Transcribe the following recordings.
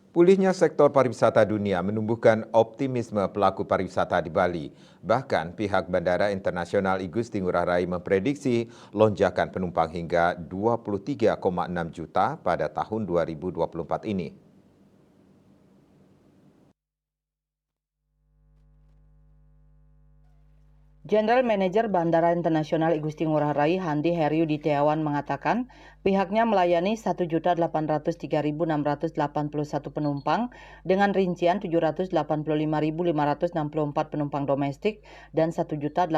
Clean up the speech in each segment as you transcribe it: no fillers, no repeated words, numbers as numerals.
Pulihnya sektor pariwisata dunia menumbuhkan optimisme pelaku pariwisata di Bali. Bahkan pihak Bandara Internasional I Gusti Ngurah Rai memprediksi lonjakan penumpang hingga 23,6 juta pada tahun 2024 ini. General Manager Bandara Internasional I Gusti Ngurah Rai Handi Heryuditiawan mengatakan pihaknya melayani 1.803.681 penumpang dengan rincian 785.564 penumpang domestik dan 1.018.117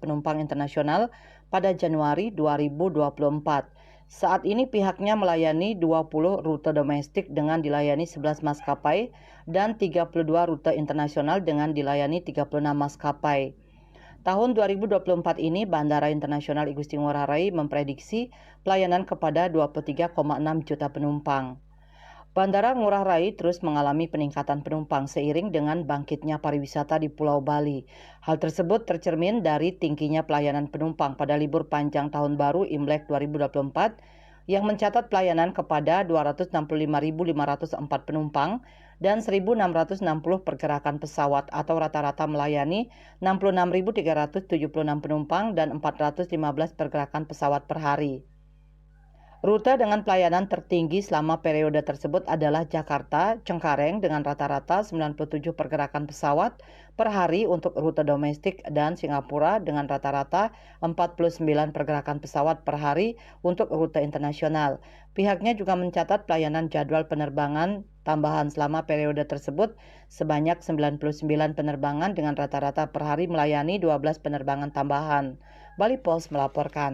penumpang internasional pada Januari 2024. Saat ini pihaknya melayani 20 rute domestik dengan dilayani 11 maskapai dan 32 rute internasional dengan dilayani 36 maskapai. Tahun 2024 ini Bandara Internasional I Gusti Ngurah Rai memprediksi pelayanan kepada 23,6 juta penumpang. Bandara Ngurah Rai terus mengalami peningkatan penumpang seiring dengan bangkitnya pariwisata di Pulau Bali. Hal tersebut tercermin dari tingginya pelayanan penumpang pada libur panjang Tahun Baru Imlek 2024 yang mencatat pelayanan kepada 265.504 penumpang dan 1.660 pergerakan pesawat atau rata-rata melayani 66.376 penumpang dan 415 pergerakan pesawat per hari. Rute dengan pelayanan tertinggi selama periode tersebut adalah Jakarta-Cengkareng dengan rata-rata 97 pergerakan pesawat per hari untuk rute domestik dan Singapura dengan rata-rata 49 pergerakan pesawat per hari untuk rute internasional. Pihaknya juga mencatat pelayanan jadwal penerbangan tambahan selama periode tersebut sebanyak 99 penerbangan dengan rata-rata per hari melayani 12 penerbangan tambahan. Bali Post melaporkan.